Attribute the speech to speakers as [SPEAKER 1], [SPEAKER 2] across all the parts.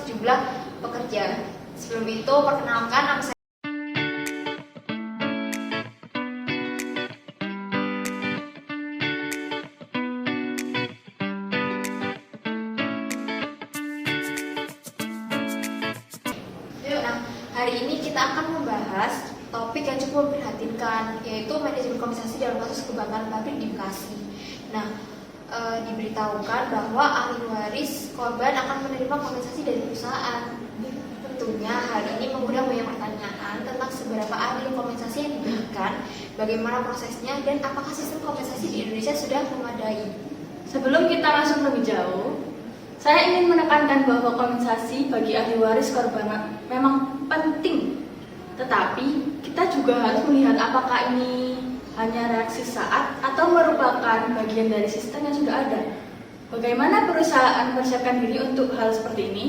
[SPEAKER 1] sejumlah pekerja. Sebelum itu, perkenalkan nama saya. Nah, hari ini kita akan membahas topik yang cukup memprihatinkan, yaitu manajemen kompensasi dalam kasus kebakaran pabrik di Bekasi. Nah, diberitahukan bahwa ahli waris korban akan menerima kompensasi dari perusahaan. Tentunya hal ini mengundang banyak pertanyaan tentang seberapa adil kompensasi yang diberikan, bagaimana prosesnya, dan apakah sistem kompensasi di Indonesia sudah memadai.
[SPEAKER 2] Sebelum kita masuk lebih jauh, saya ingin menekankan bahwa kompensasi bagi ahli waris korban memang penting. Tetapi kita juga harus melihat apakah ini hanya reaksi saat atau merupakan bagian dari sistem yang sudah ada. Bagaimana perusahaan mempersiapkan diri untuk hal seperti ini?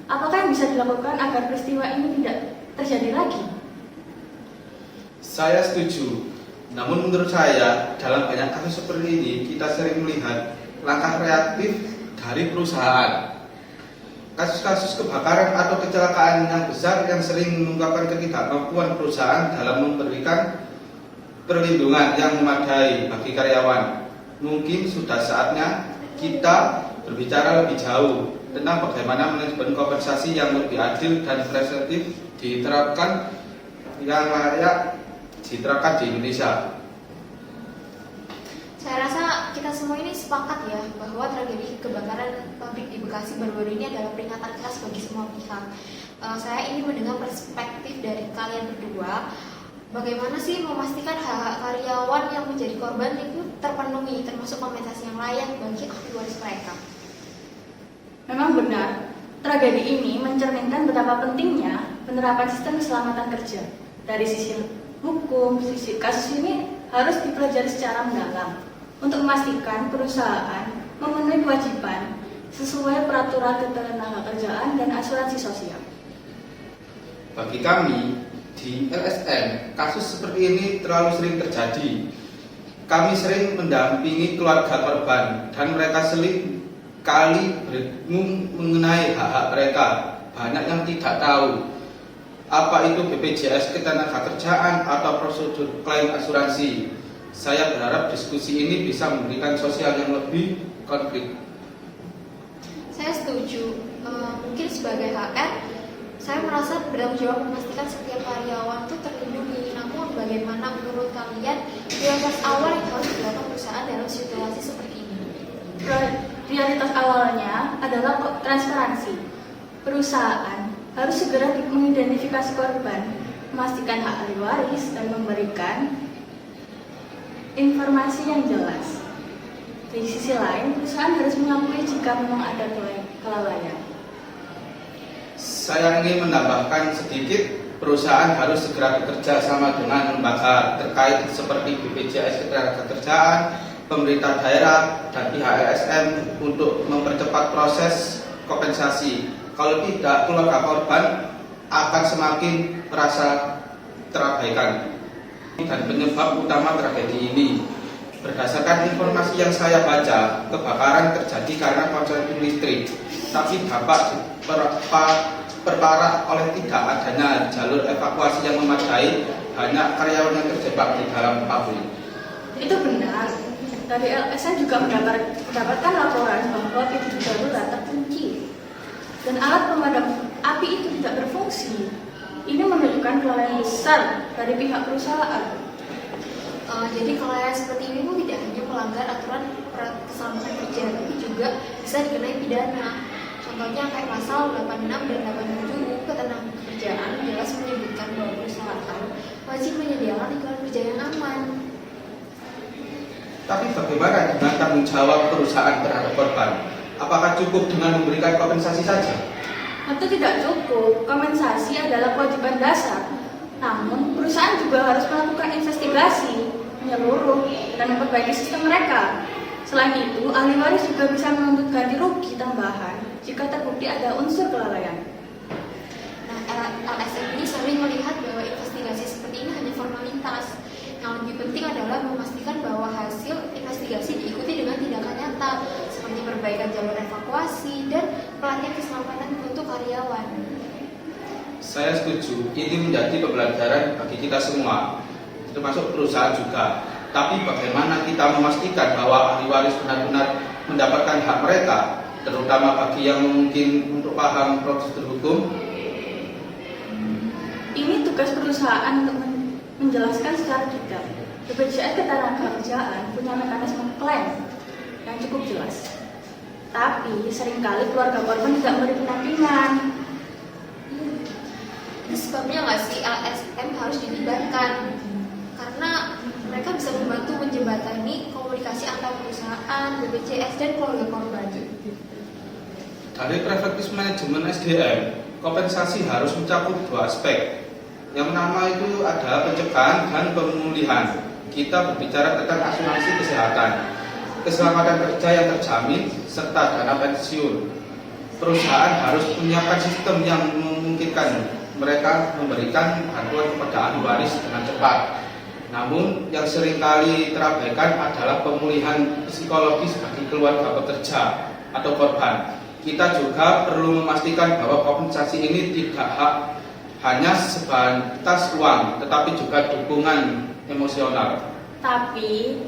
[SPEAKER 2] Apakah yang bisa dilakukan agar peristiwa ini tidak terjadi lagi?
[SPEAKER 3] Saya setuju. Namun menurut saya, dalam banyak kasus seperti ini, kita sering melihat langkah reaktif dari perusahaan. Kasus-kasus kebakaran atau kecelakaan yang besar yang sering mengungkapkan ketidakmampuan perusahaan dalam memberikan perlindungan yang memadai bagi karyawan. Mungkin sudah saatnya kita berbicara lebih jauh tentang bagaimana manajemen kompensasi yang lebih adil dan preventif diterapkan yang layak diterapkan di Indonesia.
[SPEAKER 1] Saya rasa kita semua ini sepakat ya bahwa tragedi kebakaran pabrik di Bekasi baru-baru ini adalah peringatan keras bagi semua pihak. Saya ingin mendengar perspektif dari kalian berdua. Bagaimana sih memastikan hak-hak karyawan yang menjadi korban itu terpenuhi, termasuk kompensasi yang layak bagi ahli waris mereka?
[SPEAKER 2] Memang benar, tragedi ini mencerminkan betapa pentingnya penerapan sistem keselamatan kerja. Dari sisi hukum, sisi kasus ini harus dipelajari secara mendalam untuk memastikan perusahaan memenuhi kewajiban sesuai peraturan ketenagakerjaan dan asuransi sosial.
[SPEAKER 3] Bagi kami di LSM, kasus seperti ini terlalu sering terjadi. Kami sering mendampingi keluarga korban dan mereka sering kali bingung mengenai hak-hak mereka. Banyak yang tidak tahu apa itu BPJS Ketenagakerjaan atau prosedur klaim asuransi. Saya berharap diskusi ini bisa memberikan sosial yang lebih konkret.
[SPEAKER 1] Saya setuju. Mungkin sebagai HR, saya merasa bertanggung jawab memastikan setiap karyawan itu terlindungi. Namun bagaimana menurut kalian prioritas awal yang harus dilakukan perusahaan dalam situasi seperti ini?
[SPEAKER 2] Prioritas awalnya adalah transparansi. Perusahaan harus segera mengidentifikasi korban, memastikan hak ahli waris, dan memberikan informasi yang jelas. Di sisi lain, perusahaan harus mengakui jika memang ada kelalaian.
[SPEAKER 3] Saya ingin menambahkan sedikit, perusahaan harus segera bekerja sama dengan lembaga terkait seperti BPJS Ketenagakerjaan, pemerintah daerah, dan pihak LSM untuk mempercepat proses kompensasi. Kalau tidak, keluarga korban akan semakin merasa terabaikan. Dan penyebab utama tragedi ini, berdasarkan informasi yang saya baca, kebakaran terjadi karena korsleting listrik, tapi dampak perparah oleh tidak adanya jalur evakuasi yang memadai. Banyak karyawan yang terjebak di dalam pabrik.
[SPEAKER 2] Itu benar. Dari LSM juga mendapatkan laporan bahwa pintu darurat terkunci dan alat pemadam api itu tidak berfungsi. Ini menunjukkan kelalaian besar dari pihak perusahaan.
[SPEAKER 1] Jadi kelalaian seperti ini pun tidak hanya melanggar aturan keselamatan kerja, tapi juga bisa dikenai pidana. Contohnya kayak pasal 86 dan 87 UU Ketenagakerjaan jelas menyebutkan bahwa perusahaan wajib menyediakan lingkungan kerja yang aman.
[SPEAKER 3] Tapi bagaimana dengan tanggung jawab perusahaan terhadap korban? Apakah cukup dengan memberikan kompensasi saja?
[SPEAKER 2] Tentu tidak cukup. Kompensasi adalah kewajiban dasar. Namun, perusahaan juga harus melakukan investigasi menyeluruh dan memperbaiki sistem mereka. Selain itu, ahli waris juga bisa menuntut ganti rugi tambahan jika terbukti ada unsur kelalaian.
[SPEAKER 1] Nah, LSM ini sering melihat bahwa investigasi seperti ini hanya formalitas. Yang lebih penting adalah memastikan bahwa hasil investigasi diikuti dengan tindakan nyata, seperti perbaikan jalur evakuasi dan pelatihan keselamatan untuk karyawan.
[SPEAKER 3] Saya setuju, ini menjadi pembelajaran bagi kita semua, termasuk perusahaan juga. Tapi bagaimana kita memastikan bahwa ahli waris benar-benar mendapatkan hak mereka, terutama bagi yang mungkin untuk paham prosedur hukum?
[SPEAKER 2] Ini tugas perusahaan untuk menjelaskan secara detail. BPJS Ketenagakerjaan punya mekanisme klaim yang cukup jelas. Tapi seringkali keluarga korban tidak memberi pendampingan.
[SPEAKER 1] Itu sebabnya nggak sih LSM harus dilibatkan? Karena mereka bisa membantu menjembatani komunikasi antar perusahaan, BPJS, dan keluarga korban.
[SPEAKER 3] Dari perspektif manajemen SDM, kompensasi harus mencakup dua aspek. Yang pertama itu adalah pencegahan dan pemulihan. Kita berbicara tentang asuransi kesehatan, keselamatan kerja yang terjamin, serta dana pensiun. Perusahaan harus menyiapkan sistem yang memungkinkan mereka memberikan bantuan kepada ahli waris dengan cepat. Namun yang seringkali terabaikan adalah pemulihan psikologis bagi keluarga pekerja atau korban. Kita juga perlu memastikan bahwa kompensasi ini tidak hanya sebatas uang, tetapi juga dukungan emosional.
[SPEAKER 2] Tapi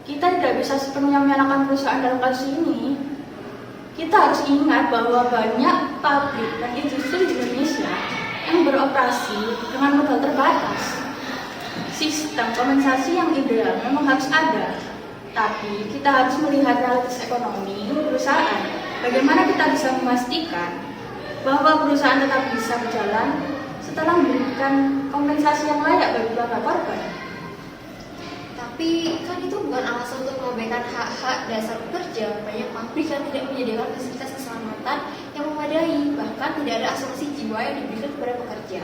[SPEAKER 2] kita tidak bisa sepenuhnya menyalahkan perusahaan dalam kasus ini. Kita harus ingat bahwa banyak pabrik dan industri di Indonesia yang beroperasi dengan modal terbatas. Sistem kompensasi yang ideal memang harus ada, tapi kita harus melihat realitas ekonomi perusahaan. Bagaimana kita bisa memastikan bahwa perusahaan tetap bisa berjalan setelah memberikan kompensasi yang layak bagi keluarga korban?
[SPEAKER 1] Tapi kan itu bukan alasan untuk mengabaikan hak-hak dasar pekerja. Banyak pabrik yang tidak menyediakan fasilitas keselamatan yang memadai, bahkan tidak ada asuransi jiwa yang diberikan kepada pekerja.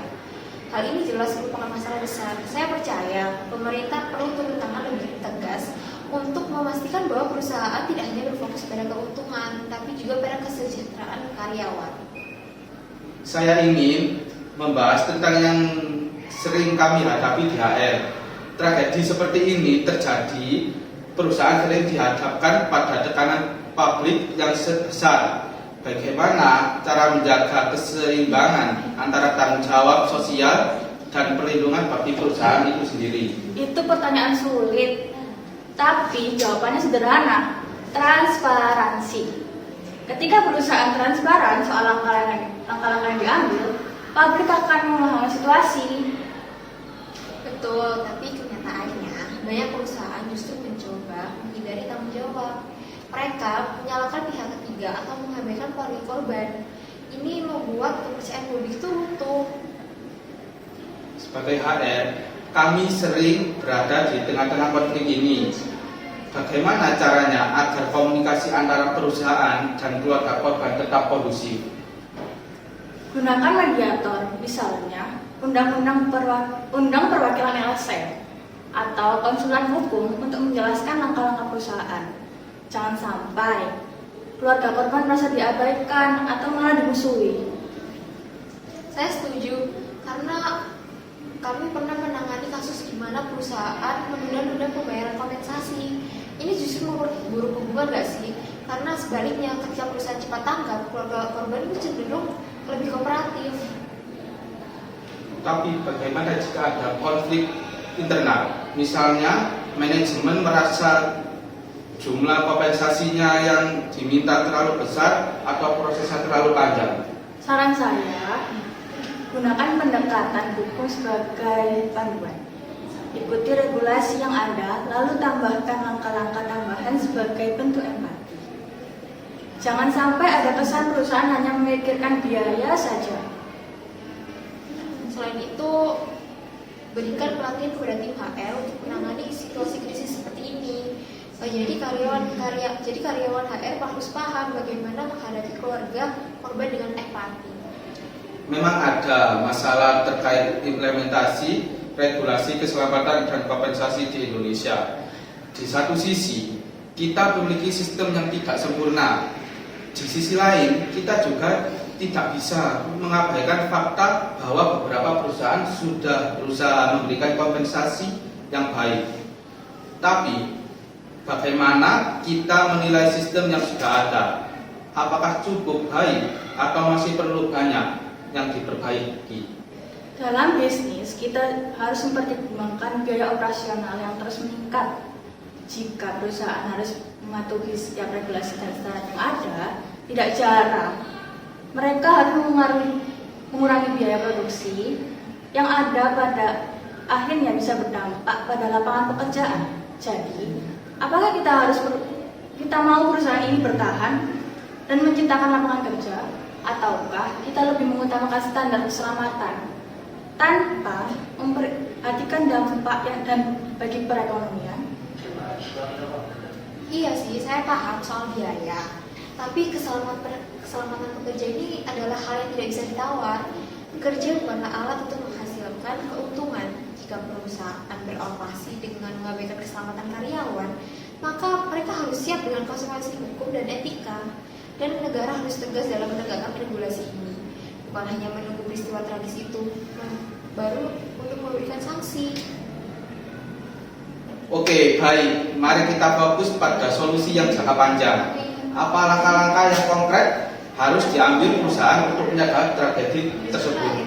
[SPEAKER 1] Hal ini jelas merupakan masalah besar. Saya percaya pemerintah perlu turun tangan lebih tegas untuk memastikan bahwa perusahaan tidak hanya berfokus pada keuntungan, tapi juga pada kesejahteraan karyawan.
[SPEAKER 3] Saya ingin membahas tentang yang sering kami hadapi di HR. Tragedi seperti ini terjadi, perusahaan sering dihadapkan pada tekanan publik yang besar. Bagaimana cara menjaga keseimbangan antara tanggung jawab sosial dan perlindungan bagi perusahaan itu sendiri?
[SPEAKER 2] Itu pertanyaan sulit, tapi jawabannya sederhana: transparansi. Ketika perusahaan transparan soal langkah-langkah yang diambil, pabrik akan memahami situasi.
[SPEAKER 1] Betul, tapi kenyataannya banyak perusahaan justru mencoba menghindari tanggung jawab. Mereka menyalahkan pihak ketiga atau mengabaikan keluarga korban. Ini membuat kepercayaan publik itu runtuh.
[SPEAKER 3] Sebagai HR, kami sering berada di tengah-tengah konflik ini. Bagaimana caranya agar komunikasi antara perusahaan dan keluarga korban tetap kondusif?
[SPEAKER 2] Gunakan mediator, misalnya undang perwakilan LSM atau konsulan hukum untuk menjelaskan langkah-langkah perusahaan. Jangan sampai keluarga korban merasa diabaikan atau malah dimusuhi.
[SPEAKER 1] Saya setuju, karena kami pernah menangani kasus di mana perusahaan menunda-nunda pembayaran kompensasi. Ini justru memperburuk hubungan nggak sih? Karena sebaliknya, ketika perusahaan cepat tanggap, keluarga korban itu cenderung lebih kooperatif.
[SPEAKER 3] Tapi bagaimana jika ada konflik internal? Misalnya, manajemen merasa jumlah kompensasinya yang diminta terlalu besar atau prosesnya terlalu panjang.
[SPEAKER 2] Saran saya, gunakan pendekatan hukum sebagai panduan. Ikuti regulasi yang ada, lalu tambahkan langkah-langkah tambahan sebagai bentuk empati. Jangan sampai ada kesan perusahaan hanya memikirkan biaya saja.
[SPEAKER 1] Selain itu, berikan pelatihan kepada tim HR untuk menangani situasi krisis seperti ini. Jadi karyawan HR harus paham bagaimana menghadapi keluarga korban dengan empati.
[SPEAKER 3] Memang ada masalah terkait implementasi regulasi keselamatan dan kompensasi di Indonesia. Di satu sisi, kita memiliki sistem yang tidak sempurna. Di sisi lain, kita juga tidak bisa mengabaikan fakta bahwa beberapa perusahaan sudah berusaha memberikan kompensasi yang baik. Tapi, bagaimana kita menilai sistem yang sudah ada? Apakah cukup baik atau masih perlu banyak yang diperbaiki?
[SPEAKER 2] Dalam bisnis, kita harus mempertimbangkan biaya operasional yang terus meningkat. Jika perusahaan harus mematuhi setiap regulasi dan standar yang ada, tidak jarang mereka harus mengurangi biaya produksi yang ada pada akhirnya bisa berdampak pada lapangan pekerjaan. Jadi, apakah kita mau perusahaan ini bertahan dan menciptakan lapangan kerja, ataukah kita lebih mengutamakan standar keselamatan tanpa memperhatikan dampak dan bagi perekonomian?
[SPEAKER 1] Iya sih, saya paham soal biaya. Tapi keselamatan pekerja ini adalah hal yang tidak bisa ditawar. Bekerja bukanlah alat untuk menghasilkan keuntungan. Jika perusahaan beroperasi dengan mengabaikan keselamatan karyawan, maka mereka harus siap dengan konsekuensi hukum dan etika. Dan negara harus tegas dalam menegakkan regulasi ini. Bukan hanya menunggu peristiwa tragis itu baru untuk memberikan sanksi.
[SPEAKER 3] Oke, baik. Mari kita fokus pada solusi yang jangka panjang. Apa langkah-langkah yang konkret harus diambil perusahaan untuk menjaga tragedi tersebut?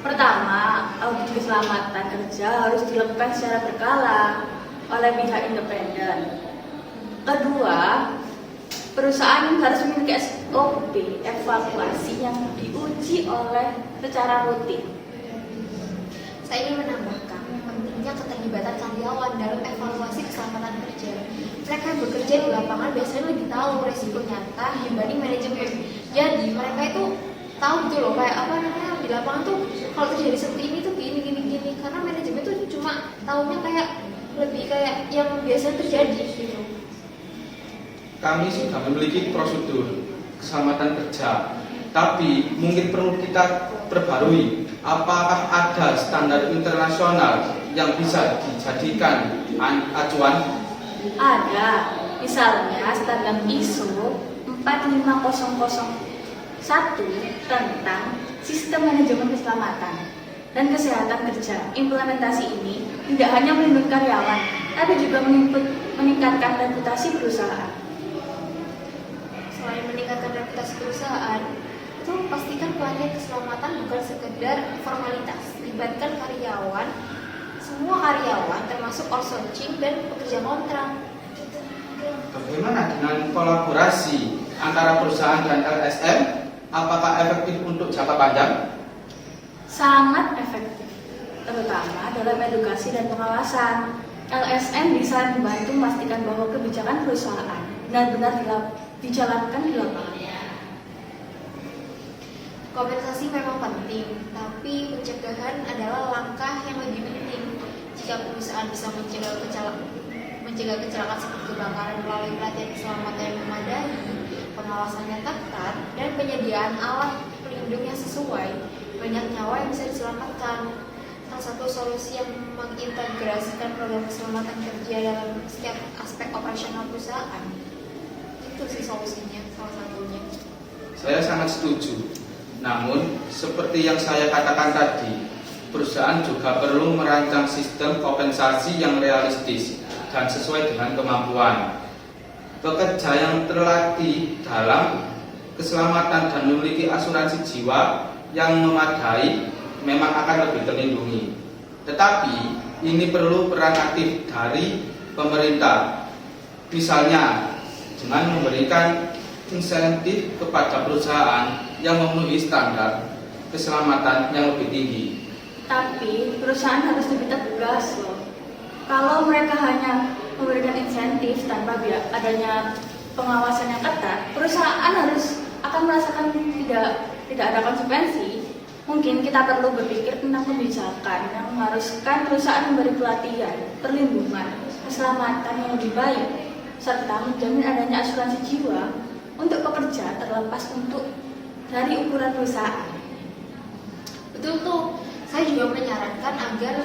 [SPEAKER 2] Pertama, audit keselamatan kerja harus dilakukan secara berkala oleh pihak independen. Kedua, perusahaan harus memiliki SOP evaluasi yang diuji secara rutin.
[SPEAKER 1] Saya ingin menambahkan pentingnya keterlibatan karyawan dalam evaluasi keselamatan kerja. Mereka yang bekerja di lapangan biasanya lebih tahu resiko nyata dibanding manajemen. Jadi mereka itu tahu gitu loh, kayak apa namanya di lapangan tuh kalau terjadi seperti ini tuh gini. Karena manajemen tuh cuma tahunya kayak lebih kayak yang biasa terjadi gitu.
[SPEAKER 3] Kami sudah memiliki prosedur keselamatan kerja, tapi mungkin perlu kita perbarui. Apakah ada standar internasional yang bisa dijadikan acuan?
[SPEAKER 2] Ada, misalnya standar ISO 45001 tentang sistem manajemen keselamatan dan kesehatan kerja. Implementasi ini tidak hanya melindungi karyawan, tapi juga meningkatkan reputasi perusahaan.
[SPEAKER 1] Selain meningkatkan reputasi perusahaan, itu pastikan pelatihan keselamatan bukan sekedar formalitas. Libatkan karyawan, semua karyawan termasuk outsourcing dan pekerja kontrak.
[SPEAKER 3] Bagaimana dengan kolaborasi antara perusahaan dan LSM? Apakah efektif untuk jangka panjang?
[SPEAKER 2] Sangat efektif, terutama dalam edukasi dan pengawasan. LSM bisa membantu memastikan bahwa kebijakan perusahaan benar-benar dijalankan di lapangan.
[SPEAKER 1] Kompensasi memang penting, tapi pencegahan adalah langkah yang lebih penting. Jika perusahaan bisa mencegah kecelakaan seperti kebakaran melalui pelatihan keselamatan yang memadai, pengawasan yang ketat, dan penyediaan alat pelindung yang sesuai, banyak nyawa yang bisa diselamatkan. Salah satu solusi yang mengintegrasikan program keselamatan kerja dalam setiap aspek operasional perusahaan. Itu sih solusinya, salah satunya.
[SPEAKER 3] Saya sangat setuju. Namun, seperti yang saya katakan tadi, perusahaan juga perlu merancang sistem kompensasi yang realistis dan sesuai dengan kemampuan. Pekerja yang terlatih dalam keselamatan dan memiliki asuransi jiwa yang memadai memang akan lebih terlindungi. Tetapi, ini perlu peran aktif dari pemerintah. Misalnya, dengan memberikan insentif kepada perusahaan yang memenuhi standar keselamatan yang lebih tinggi.
[SPEAKER 2] Tapi perusahaan harus lebih tegas loh. Kalau mereka hanya memberikan insentif tanpa adanya pengawasan yang ketat, perusahaan akan merasakan tidak ada konsekuensi. Mungkin kita perlu berpikir tentang kebijakan yang mengharuskan perusahaan memberi pelatihan, perlindungan, keselamatan yang lebih baik, serta menjamin adanya asuransi jiwa untuk pekerja terlepas dari ukuran perusahaan.
[SPEAKER 1] Betul tuh, saya juga menyarankan agar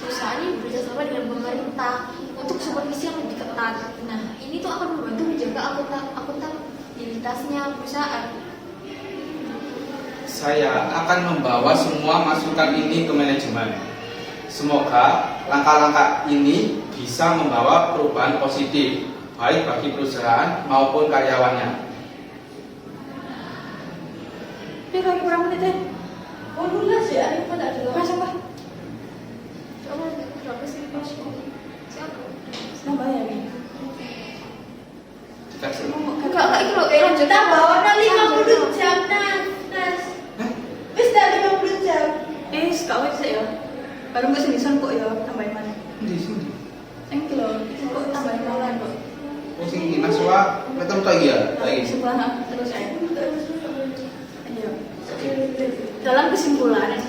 [SPEAKER 1] perusahaan ini bekerjasama dengan pemerintah untuk supervisi yang lebih ketat. Nah, ini tuh akan membantu menjaga akuntabilitasnya perusahaan.
[SPEAKER 3] Saya akan membawa semua masukan ini ke manajemen. Semoga langkah-langkah ini bisa membawa perubahan positif, baik bagi perusahaan maupun karyawannya.
[SPEAKER 2] itu? Oh, dulu sih, ada apa tak dulu? Masuk Pak.
[SPEAKER 1] Coba berapa sih siapa?
[SPEAKER 2] Nambah ya nih.
[SPEAKER 3] Dikasih.
[SPEAKER 1] Enggak itu loh lanjut
[SPEAKER 4] Kita bawa 50 jam Nas. Wis dah 50 jam.
[SPEAKER 2] Kak wis ya. Baru mbok senisan kok ya, tambahin mana?
[SPEAKER 3] Di sini.
[SPEAKER 2] Engki lho, kok tambahin mana kok?
[SPEAKER 3] Oh sing ini naswa metem tak ya? Lagi.
[SPEAKER 2] Sebelah terus aja. Ayo. Dalam kesimpulan,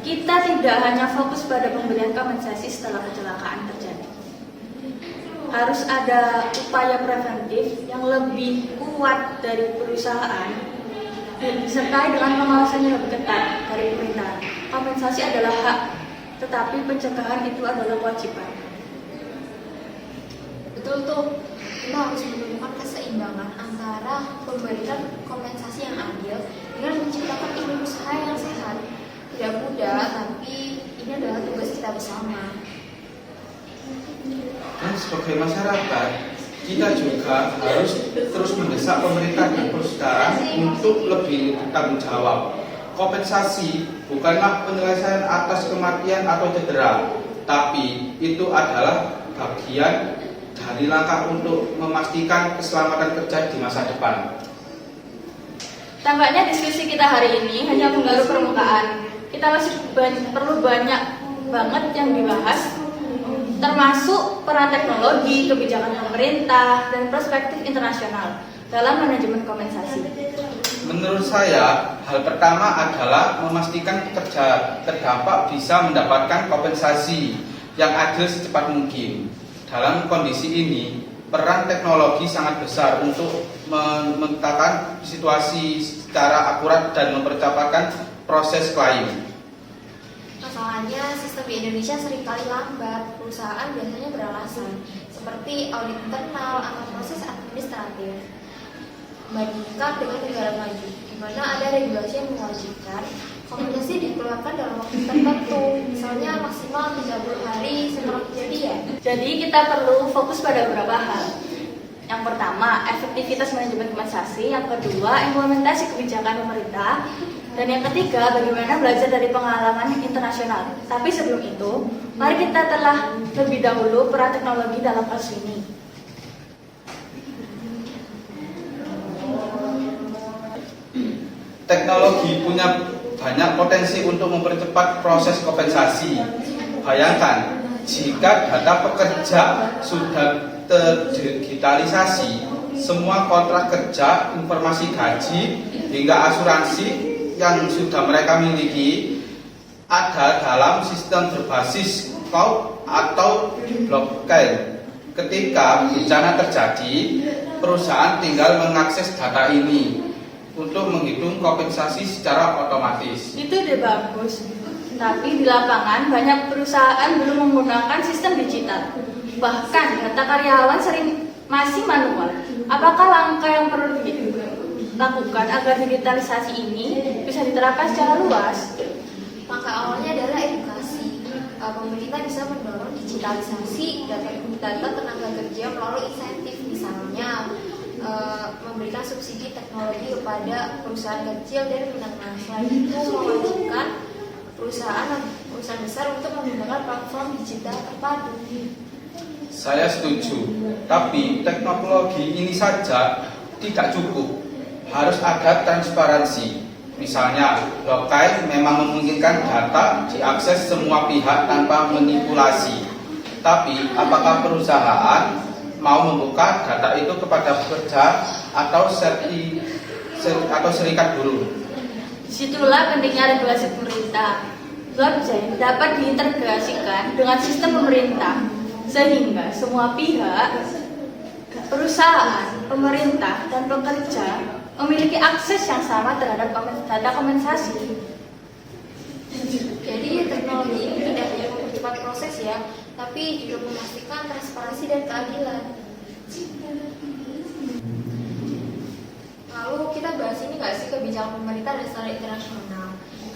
[SPEAKER 2] kita tidak hanya fokus pada pemberian kompensasi setelah kecelakaan terjadi. Harus ada upaya preventif yang lebih kuat dari perusahaan dan disertai dengan pengawasan yang lebih ketat dari pemerintah. Kompensasi adalah hak, tetapi pencegahan itu adalah kewajiban.
[SPEAKER 1] betul tuh, kita harus menemukan keseimbangan antara pemberian kompensasi yang adil dengan menciptakan iklim usaha yang sehat. Tidak mudah, tapi ini adalah tugas kita bersama.
[SPEAKER 3] Dan sebagai masyarakat, kita juga harus terus mendesak pemerintah dan perusahaan untuk lebih bertanggung jawab. Kompensasi bukanlah penyelesaian atas kematian atau cedera, tapi itu adalah bagian dari langkah untuk memastikan keselamatan kerja di masa depan.
[SPEAKER 2] Tampaknya diskusi kita hari ini hanya menggaruk permukaan. Kita masih perlu banyak banget yang dibahas, termasuk peran teknologi, kebijakan pemerintah, dan perspektif internasional dalam manajemen kompensasi.
[SPEAKER 3] Menurut saya, hal pertama adalah memastikan pekerja terdampak bisa mendapatkan kompensasi yang adil secepat mungkin. Dalam kondisi ini, peran teknologi sangat besar untuk memetakan situasi secara akurat dan mempercepatkan proses klaim.
[SPEAKER 1] Masalahnya, sistem di Indonesia seringkali lambat. Perusahaan biasanya beralasan, seperti audit internal atau proses administratif. Bandingkan dengan negara maju, di mana ada regulasi yang mewajibkan kompensasi dikeluarkan dalam waktu tertentu, misalnya maksimal 30 hari setelah kejadian.
[SPEAKER 2] Jadi kita perlu fokus pada beberapa hal. Yang pertama, efektivitas manajemen kompensasi. Yang kedua, implementasi kebijakan pemerintah. Dan yang ketiga, bagaimana belajar dari pengalaman internasional. Tapi sebelum itu, mari kita telah lebih dahulu peran teknologi dalam kasus ini.
[SPEAKER 3] Teknologi punya banyak potensi untuk mempercepat proses kompensasi. Bayangkan, jika data pekerja sudah terdigitalisasi, semua kontrak kerja, informasi gaji, hingga asuransi yang sudah mereka miliki ada dalam sistem berbasis cloud atau blockchain. Ketika bencana terjadi, perusahaan tinggal mengakses data ini untuk menghitung kompensasi secara otomatis.
[SPEAKER 2] Itu udah bagus. Tapi di lapangan banyak perusahaan belum menggunakan sistem digital. Bahkan data karyawan sering masih manual. Apakah langkah yang perlu dilakukan agar digitalisasi ini bisa diterapkan secara luas?
[SPEAKER 1] Maka awalnya adalah edukasi. Pemerintah bisa mendorong digitalisasi data tenaga kerja melalui insentif, misalnya memberikan subsidi teknologi kepada perusahaan kecil dan menengah. Selain itu, mewajibkan perusahaan besar untuk menggunakan platform digital terpadu.
[SPEAKER 3] Saya setuju, tapi teknologi ini saja tidak cukup. Harus ada transparansi. Misalnya, blockchain memang memungkinkan data diakses semua pihak tanpa manipulasi. Tapi, apakah perusahaan mau membuka data itu kepada pekerja atau serikat buruh?
[SPEAKER 2] Disitulah pentingnya regulasi pemerintah. Blockchain dapat diintegrasikan dengan sistem pemerintah, sehingga semua pihak, perusahaan, pemerintah, dan pekerja memiliki akses yang sama terhadap data kompensasi.
[SPEAKER 1] Jadi teknologi ini tidak hanya mempercepat proses ya, tapi juga memastikan transparansi dan keadilan. Lalu kita bahas ini nggak sih kebijakan pemerintah dan standar internasional.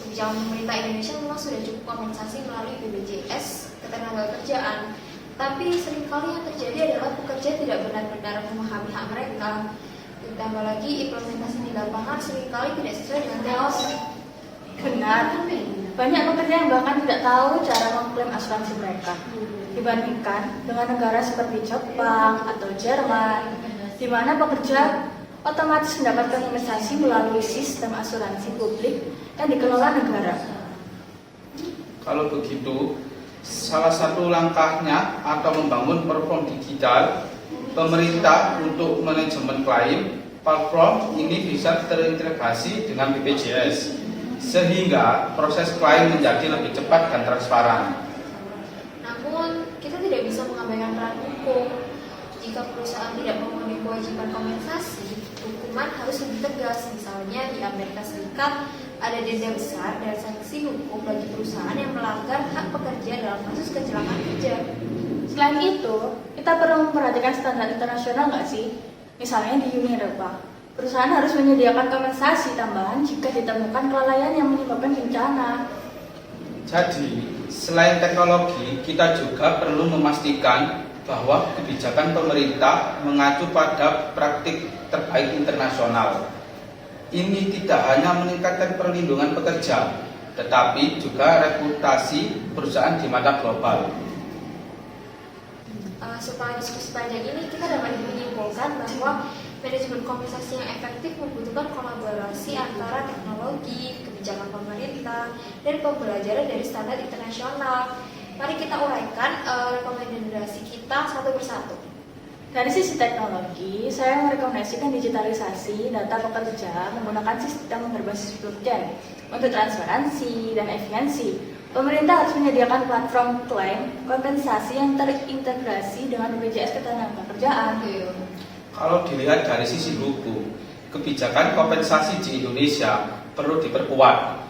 [SPEAKER 1] Kebijakan pemerintah Indonesia memang sudah cukup kompensasi melalui BPJS ketenagakerjaan. Tapi seringkali yang terjadi adalah pekerja tidak benar-benar memahami hak mereka. Ditambah lagi implementasi di lapangan seringkali tidak sesuai dengan teori.
[SPEAKER 2] ingat, banyak pekerja yang bahkan tidak tahu cara mengklaim asuransi mereka. Dibandingkan dengan negara seperti Jepang atau Jerman, di mana pekerja otomatis mendapatkan kompensasi melalui sistem asuransi publik yang dikelola negara.
[SPEAKER 3] Kalau begitu, salah satu langkahnya atau membangun platform digital pemerintah untuk manajemen klaim. Platform ini bisa terintegrasi dengan BPJS sehingga proses klaim menjadi lebih cepat dan transparan.
[SPEAKER 1] Namun, kita tidak bisa mengabaikan peran hukum. Jika perusahaan tidak memenuhi kewajiban kompensasi, hukuman harus lebih tegas. Misalnya di Amerika Serikat ada denda besar dan sanksi hukum bagi perusahaan yang melanggar hak pekerja dalam kasus kecelakaan kerja.
[SPEAKER 2] Selain itu, kita perlu memperhatikan standar internasional nggak sih? Misalnya di Uni Eropa, perusahaan harus menyediakan kompensasi tambahan jika ditemukan kelalaian yang menyebabkan bencana.
[SPEAKER 3] Jadi, selain teknologi, kita juga perlu memastikan bahwa kebijakan pemerintah mengacu pada praktik terbaik internasional. Ini tidak hanya meningkatkan perlindungan pekerja, tetapi juga reputasi perusahaan di mata global.
[SPEAKER 1] Setelah diskusi panjang ini, kita dapat menyimpulkan bahwa manajemen kompensasi yang efektif membutuhkan kolaborasi antara teknologi, kebijakan pemerintah, dan pembelajaran dari standar internasional. Mari kita uraikan rekomendasi kita satu persatu.
[SPEAKER 2] Dari sisi teknologi, saya merekomendasikan digitalisasi data pekerja menggunakan sistem berbasis blockchain untuk transparansi dan efisiensi. Pemerintah harus menyediakan platform klaim kompensasi yang terintegrasi dengan BPJS Ketenagakerjaan.
[SPEAKER 3] Kalau dilihat dari sisi hukum, kebijakan kompensasi di Indonesia perlu diperkuat.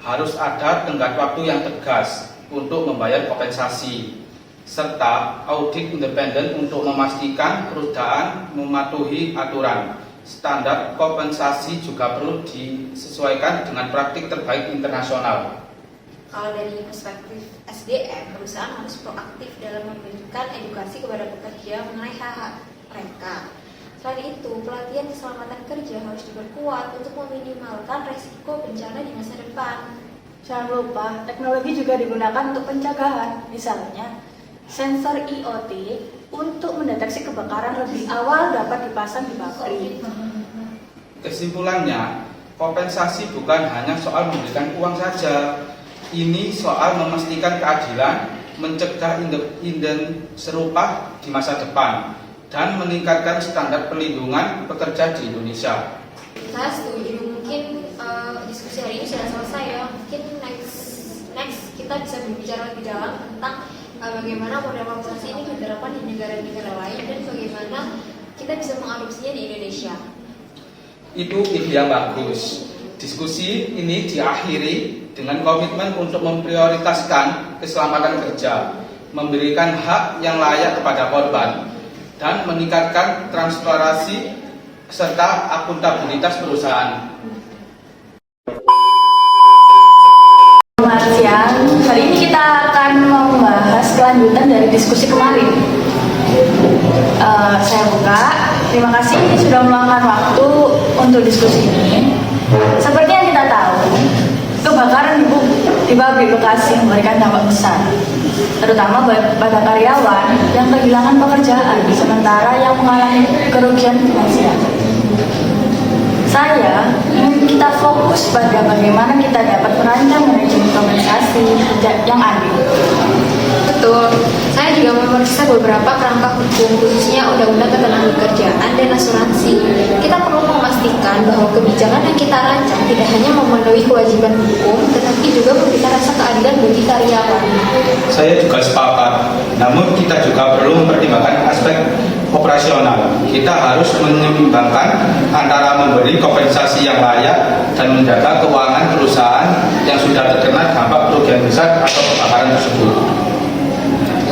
[SPEAKER 3] Harus ada tenggat waktu yang tegas untuk membayar kompensasi, serta audit independen untuk memastikan perusahaan mematuhi aturan. Standar kompensasi juga perlu disesuaikan dengan praktik terbaik internasional.
[SPEAKER 1] Kalau dari perspektif SDM, perusahaan harus proaktif dalam memberikan edukasi kepada pekerja mengenai hak-hak mereka. Selain itu, pelatihan keselamatan kerja harus diperkuat untuk meminimalkan resiko bencana di masa depan.
[SPEAKER 2] Jangan lupa, teknologi juga digunakan untuk pencegahan. Misalnya, sensor IoT untuk mendeteksi kebakaran lebih awal dapat dipasang di pabrik.
[SPEAKER 3] Kesimpulannya, kompensasi bukan hanya soal memberikan uang saja. Ini soal memastikan keadilan, mencegah insiden serupa di masa depan, dan meningkatkan standar perlindungan pekerja di Indonesia.
[SPEAKER 1] Saya setuju. Mungkin diskusi hari ini sudah selesai ya. Mungkin next kita bisa berbicara lebih dalam tentang bagaimana model kompensasi ini diterapkan di negara-negara lain dan bagaimana kita bisa mengadopsinya di Indonesia.
[SPEAKER 3] Itu ide yang bagus. Diskusi ini diakhiri dengan komitmen untuk memprioritaskan keselamatan kerja, memberikan hak yang layak kepada korban, dan meningkatkan transparansi serta akuntabilitas perusahaan.
[SPEAKER 2] Selamat siang, hari ini kita akan membahas kelanjutan dari diskusi kemarin. Saya buka. Terima kasih sudah meluangkan waktu untuk diskusi ini. Seperti yang kita tahu, kebakaran di pabrik Bekasi memberikan dampak besar, terutama pada karyawan yang kehilangan pekerjaan, sementara yang mengalami kerugian finansial. Saya ingin kita fokus pada bagaimana kita dapat merancang manajemen kompensasi yang adil.
[SPEAKER 1] Betul, saya juga memeriksa beberapa kerangka hukum, khususnya Undang-Undang Ketenagakerjaan dan Asuransi. Kita perlu memastikan bahwa kebijakan yang kita rancang tidak hanya memenuhi kewajiban hukum, tetapi juga memberikan rasa keadilan bagi karyawan.
[SPEAKER 3] Saya juga sepakat, namun kita juga perlu mempertimbangkan aspek operasional. Kita harus menyeimbangkan antara memberi kompensasi yang layak dan menjaga keuangan perusahaan yang sudah terkena dampak kerugian besar atau kebakaran tersebut.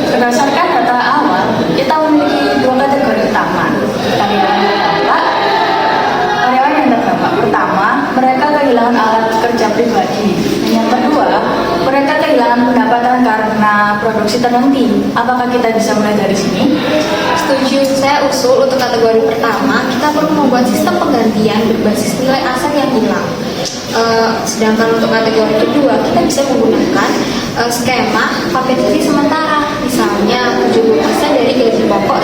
[SPEAKER 2] Berdasarkan data awal, kita memiliki dua kategori utama. Karyawan yang terdampak. Pertama, mereka kehilangan alat kerja pribadi. Dan yang kedua, mereka kehilangan pendapatan karena produksi terhenti. Apakah kita bisa mulai dari sini?
[SPEAKER 1] Setuju, saya usul untuk kategori pertama, kita perlu membuat sistem penggantian berbasis nilai aset yang hilang. Sedangkan untuk kategori kedua, kita bisa menggunakan skema kompensasi sementara, misalnya 70% dari gaji pokok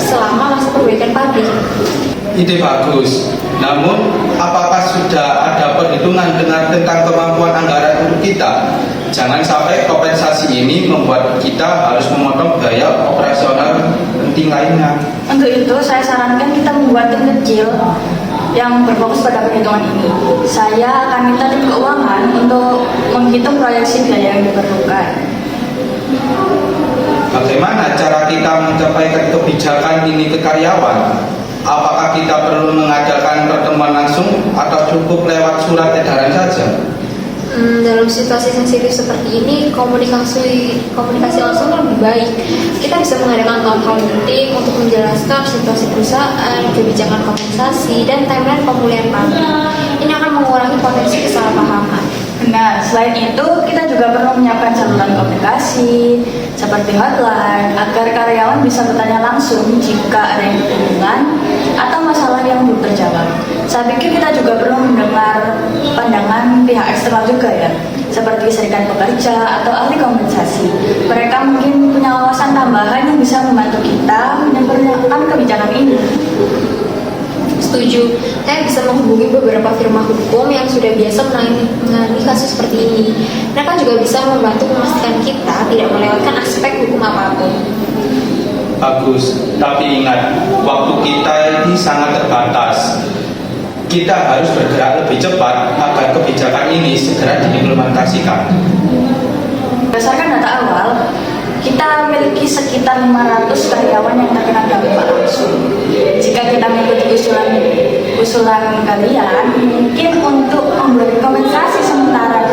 [SPEAKER 1] selama masa perbaikan pabrik.
[SPEAKER 3] Ide bagus. Namun, apakah sudah ada perhitungan tentang kemampuan anggaran untuk kita? Jangan sampai kompensasi ini membuat kita harus memotong biaya operasional penting lainnya.
[SPEAKER 2] Untuk itu, saya sarankan kita membuat tim kecil yang berfokus pada perhitungan ini. Saya akan minta tim keuangan untuk menghitung proyeksi biaya yang diperlukan.
[SPEAKER 3] Bagaimana cara kita mencapai kebijakan ini ke karyawan? Apakah kita perlu mengadakan pertemuan langsung atau cukup lewat surat edaran saja?
[SPEAKER 1] Dalam situasi sensitif seperti ini, komunikasi langsung lebih baik. Kita bisa mengadakan town hall meeting untuk menjelaskan situasi perusahaan, kebijakan kompensasi, dan timeline pemulihan pabrik. Ini akan mengurangi potensi kesalahpahaman.
[SPEAKER 2] Benar, selain itu kita juga perlu menyiapkan saluran komunikasi seperti hotline agar karyawan bisa bertanya langsung jika ada yang kebingungan atau masalah yang belum terjawab. Saya pikir kita juga perlu mendengar pandangan pihak eksternal juga ya, seperti serikat pekerja atau ahli kompensasi. Mereka mungkin punya wawasan tambahan yang bisa membantu kita menyempurnakan kebijakan ini.
[SPEAKER 1] Setuju, saya bisa menghubungi beberapa firma hukum yang sudah biasa menangani kasus seperti ini. Mereka juga bisa membantu memastikan kita tidak melewatkan aspek hukum apapun.
[SPEAKER 3] Bagus, tapi ingat, waktu kita ini sangat terbatas. Kita harus bergerak lebih cepat agar kebijakan ini segera diimplementasikan.
[SPEAKER 2] Berdasarkan data awal, kita memiliki sekitar 500 karyawan yang terkena dampak langsung. Jika kita mengikuti usulan kalian, mungkin untuk memberi kompensasi sementara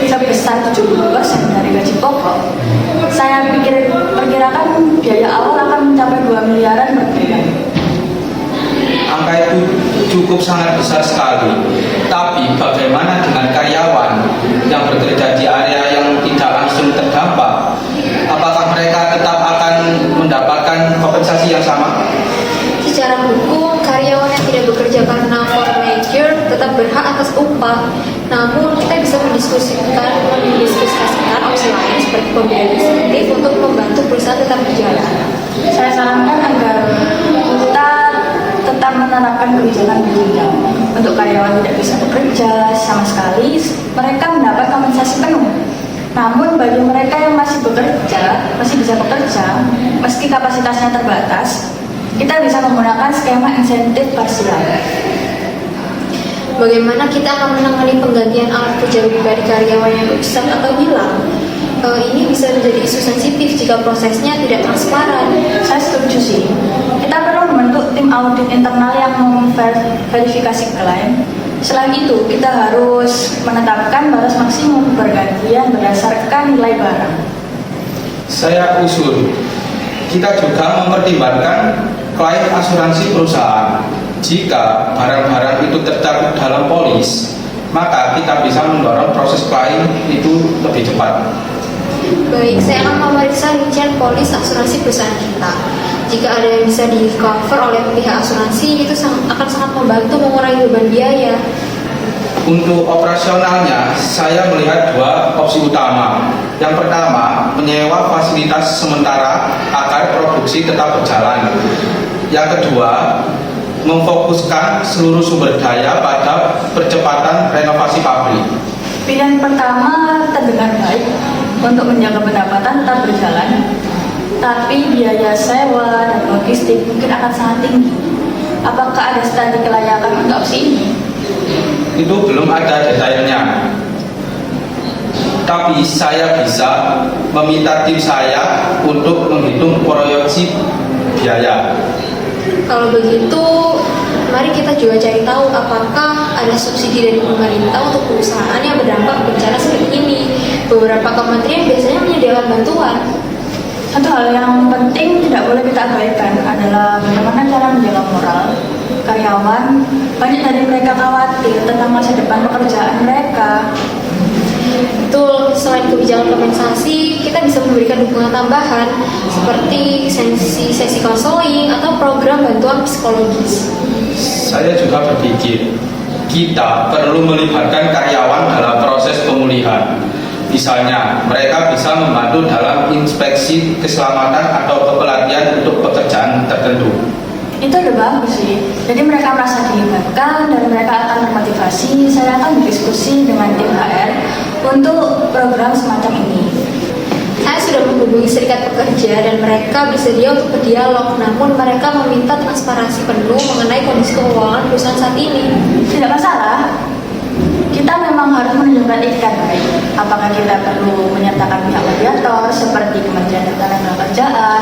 [SPEAKER 2] sebesar 70% dari gaji pokok, saya perkirakan biaya awal akan mencapai 2 miliaran per bulan.
[SPEAKER 3] Angka itu cukup sangat besar sekali. Tapi bagaimana dengan karyawan yang bekerja di area yang tidak langsung terdampak? Apakah mereka tetap akan mendapatkan kompensasi yang sama?
[SPEAKER 1] Secara hukum, karyawan yang tidak bekerja karena force majeure tetap berhak atas upah. Namun, kita bisa mendiskusikan opsi lain seperti pemberian insentif untuk membantu perusahaan tetap berjalan.
[SPEAKER 2] Saya sarankan agar kita tetap menerapkan kebijakan berjenjang. Untuk karyawan tidak bisa bekerja sama sekali, mereka mendapat kompensasi penuh. Namun bagi mereka yang masih bisa bekerja, meski kapasitasnya terbatas, kita bisa menggunakan skema insentif parsial.
[SPEAKER 1] Bagaimana kita akan menangani penggantian alat kerja pribadi karyawan yang rusak atau hilang? Ini bisa menjadi isu sensitif jika prosesnya tidak transparan.
[SPEAKER 2] Saya setuju sih. Kita perlu membentuk tim audit internal yang memverifikasi klaim. Selain itu, kita harus menetapkan batas maksimum pergantian berdasarkan nilai barang.
[SPEAKER 3] Saya usul, kita juga mempertimbangkan klaim asuransi perusahaan. Jika barang-barang itu tercakup dalam polis, maka kita bisa mendorong proses klaim itu lebih cepat.
[SPEAKER 1] Baik, saya akan memeriksa rincian polis asuransi perusahaan kita. Jika ada yang bisa di-cover oleh pihak asuransi, itu akan sangat membantu mengurangi beban biaya.
[SPEAKER 3] Untuk operasionalnya, saya melihat dua opsi utama. Yang pertama, menyewa fasilitas sementara agar produksi tetap berjalan. Yang kedua, memfokuskan seluruh sumber daya pada percepatan renovasi pabrik.
[SPEAKER 2] Pilihan pertama terdengar baik untuk menjaga pendapatan tetap berjalan, tapi biaya sewa dan logistik mungkin akan sangat tinggi. Apakah ada studi kelayakan untuk opsi ini?
[SPEAKER 3] Itu belum ada detailnya. Tapi saya bisa meminta tim saya untuk menghitung proyeksi biaya.
[SPEAKER 1] Kalau begitu, mari kita juga cari tahu apakah ada subsidi dari pemerintah untuk perusahaan yang berdampak bencana seperti ini. Beberapa kementerian biasanya menyediakan bantuan.
[SPEAKER 2] Satu hal yang penting tidak boleh kita abaikan adalah bagaimana cara menjaga moral karyawan. Banyak dari mereka khawatir tentang masa depan pekerjaan mereka.
[SPEAKER 1] Betul, selain kebijakan kompensasi, kita bisa memberikan dukungan tambahan seperti sesi konseling atau program bantuan psikologis.
[SPEAKER 3] Saya juga berpikir kita perlu melibatkan karyawan dalam proses pemulihan. Misalnya, mereka bisa membantu dalam inspeksi keselamatan atau kepelatihan untuk pekerjaan tertentu.
[SPEAKER 2] Itu udah bagus sih. Jadi mereka merasa dilibatkan dan mereka akan termotivasi. Saya akan berdiskusi dengan tim HR untuk program semacam ini.
[SPEAKER 1] Saya sudah menghubungi serikat pekerja dan mereka bersedia untuk berdialog, namun mereka meminta transparansi penuh mengenai kondisi keuangan perusahaan saat ini.
[SPEAKER 2] Tidak masalah. Kita memang harus menunjukkan etikat baik. Apakah kita perlu menyertakan pihak mediator seperti Kementerian Ketenagakerjaan?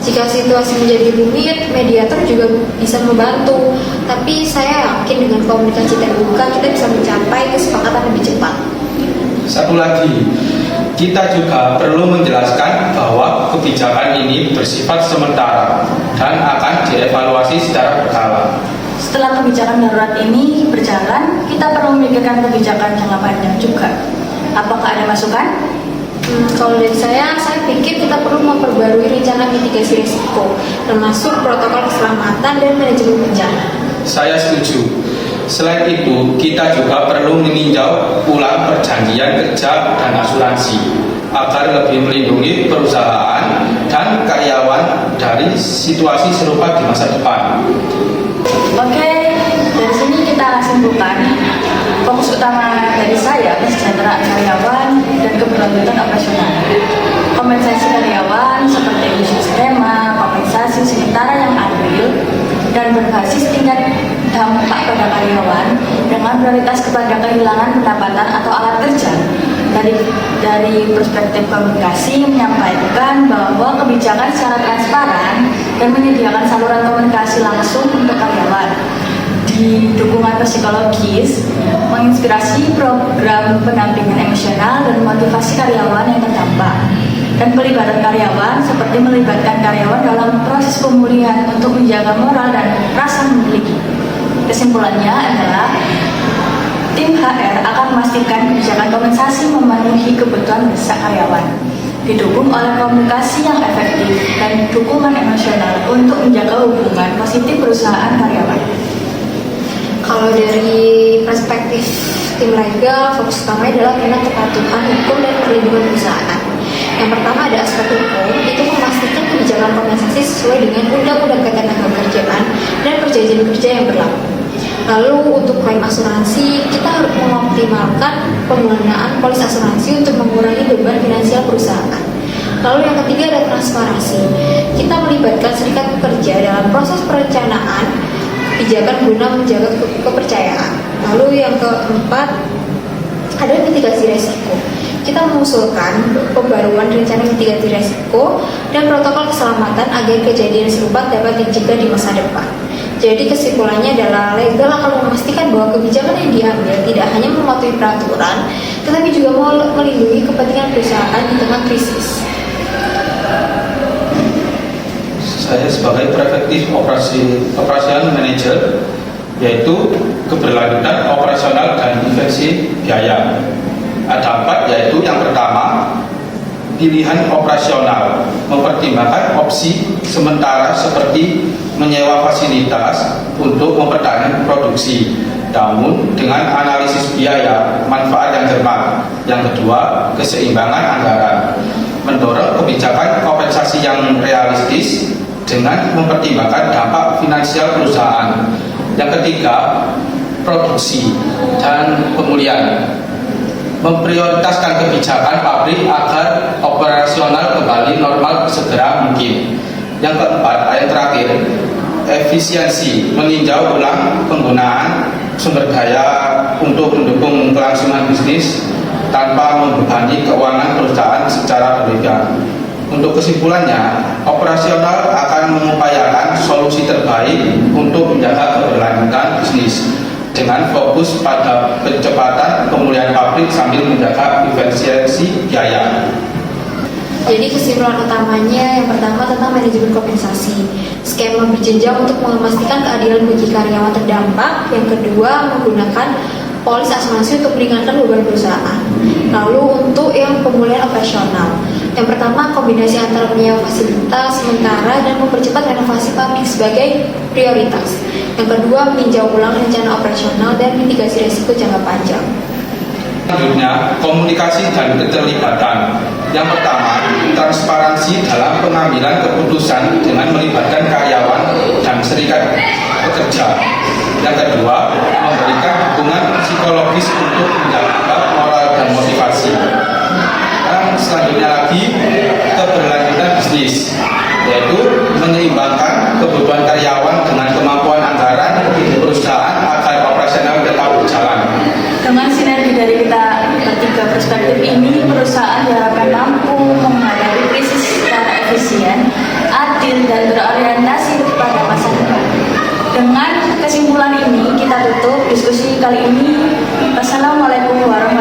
[SPEAKER 1] Jika situasi menjadi rumit, mediator juga bisa membantu. Tapi saya yakin dengan komunikasi terbuka kita bisa mencapai kesepakatan lebih cepat.
[SPEAKER 3] Satu lagi, kita juga perlu menjelaskan bahwa kebijakan ini bersifat sementara dan akan dievaluasi secara berkala.
[SPEAKER 2] Setelah kebijakan darurat ini berjalan, kita perlu memikirkan kebijakan jangka panjang juga. Apakah ada masukan?
[SPEAKER 1] Kalau dari saya pikir kita perlu memperbarui rencana mitigasi risiko, termasuk protokol keselamatan dan manajemen bencana.
[SPEAKER 3] Saya setuju. Selain itu, kita juga perlu meninjau ulang perjanjian kerja dan asuransi agar lebih melindungi perusahaan dan karyawan dari situasi serupa di masa depan.
[SPEAKER 2] Oke, dari sini kita simpulkan fokus utama dari saya kesejahteraan karyawan dan keberlanjutan operasional. Kompensasi karyawan seperti isu skema, kompensasi sementara yang adil dan berbasis tingkat dampak pada karyawan dengan prioritas kepada kehilangan pendapatan atau alat kerja. Dari perspektif komunikasi menyampaikan bahwa kebijakan secara transparan dan menyediakan saluran komunikasi langsung untuk karyawan. Di dukungan psikologis, menginspirasi program pendampingan emosional dan motivasi karyawan yang terdampak. Dan pelibatan karyawan seperti melibatkan karyawan dalam proses pemulihan untuk menjaga moral dan rasa memiliki. Kesimpulannya adalah tim HR akan memastikan kebijakan kompensasi memenuhi kebutuhan mendesak karyawan, didukung oleh komunikasi yang efektif dan dukungan emosional untuk menjaga hubungan positif perusahaan karyawan.
[SPEAKER 1] Kalau dari perspektif tim legal, fokus utamanya adalah tentang kepatuhan hukum dan perlindungan perusahaan. Yang pertama ada aspek hukum, itu memastikan kebijakan kompensasi sesuai dengan Undang-Undang Ketenagakerjaan dan perjanjian kerja yang berlaku. Lalu untuk klaim asuransi, kita harus mengoptimalkan penggunaan polis asuransi untuk mengurangi beban finansial perusahaan. Lalu yang ketiga ada transparansi. Kita melibatkan serikat pekerja dalam proses perencanaan kebijakan guna menjaga kepercayaan. Lalu yang keempat ada mitigasi resiko. Kita mengusulkan pembaruan rencana mitigasi resiko dan protokol keselamatan agar kejadian serupa dapat dicegah di masa depan. Jadi kesimpulannya adalah legal akan memastikan bahwa kebijakan yang diambil tidak hanya mematuhi peraturan, tetapi juga melindungi kepentingan perusahaan di tengah krisis.
[SPEAKER 3] Saya sebagai Prefektif Operasional Manager, yaitu keberlanjutan operasional dan investasi biaya. Ada 4, yaitu yang pertama, pilihan operasional, mempertimbangkan opsi sementara seperti menyewa fasilitas untuk mempertahankan produksi, namun dengan analisis biaya manfaat yang cermat. Yang kedua, keseimbangan anggaran, mendorong kebijakan kompensasi yang realistis dengan mempertimbangkan dampak finansial perusahaan. Yang ketiga, produksi dan pemulihan, memprioritaskan kebijakan pabrik agar operasional kembali normal segera mungkin. Yang keempat, yang terakhir, efisiensi, meninjau ulang penggunaan sumber daya untuk mendukung kelangsungan bisnis tanpa membebani keuangan perusahaan secara berlebihan. Untuk kesimpulannya, operasional akan mengupayakan solusi terbaik untuk menjaga keberlanjutan bisnis dengan fokus pada percepatan pemulihan pabrik sambil menjaga efisiensi biaya.
[SPEAKER 1] Jadi kesimpulan utamanya yang pertama tentang manajemen kompensasi, skema berjenjang untuk memastikan keadilan bagi karyawan terdampak. Yang kedua, menggunakan polis asuransi untuk meringankan beban perusahaan. Lalu untuk yang pemulihan operasional, Yang pertama, kombinasi antara menyewa fasilitas sementara dan mempercepat renovasi pabrik sebagai prioritas. Yang kedua, meninjau ulang rencana operasional dan mitigasi risiko jangka panjang.
[SPEAKER 3] Selanjutnya, komunikasi dan keterlibatan. Yang pertama, transparansi dalam pengambilan keputusan dengan melibatkan karyawan dan serikat pekerja. Yang kedua, memberikan dukungan psikologis untuk menjaga moral dan motivasi. Dan selanjutnya lagi, keberlanjutan bisnis, yaitu menyeimbangkan kebutuhan karyawan dengan kemampuan anggaran perusahaan agar operasional tetap berjalan.
[SPEAKER 2] Dengan sinergi dari kita ketiga perspektif ini, perusahaan diharapkan mampu menghadapi krisis secara efisien, adil, dan berorientasi pada masa depan. Dengan kesimpulan ini, kita tutup diskusi kali ini. Wassalamualaikum warahmatullahi wabarakatuh.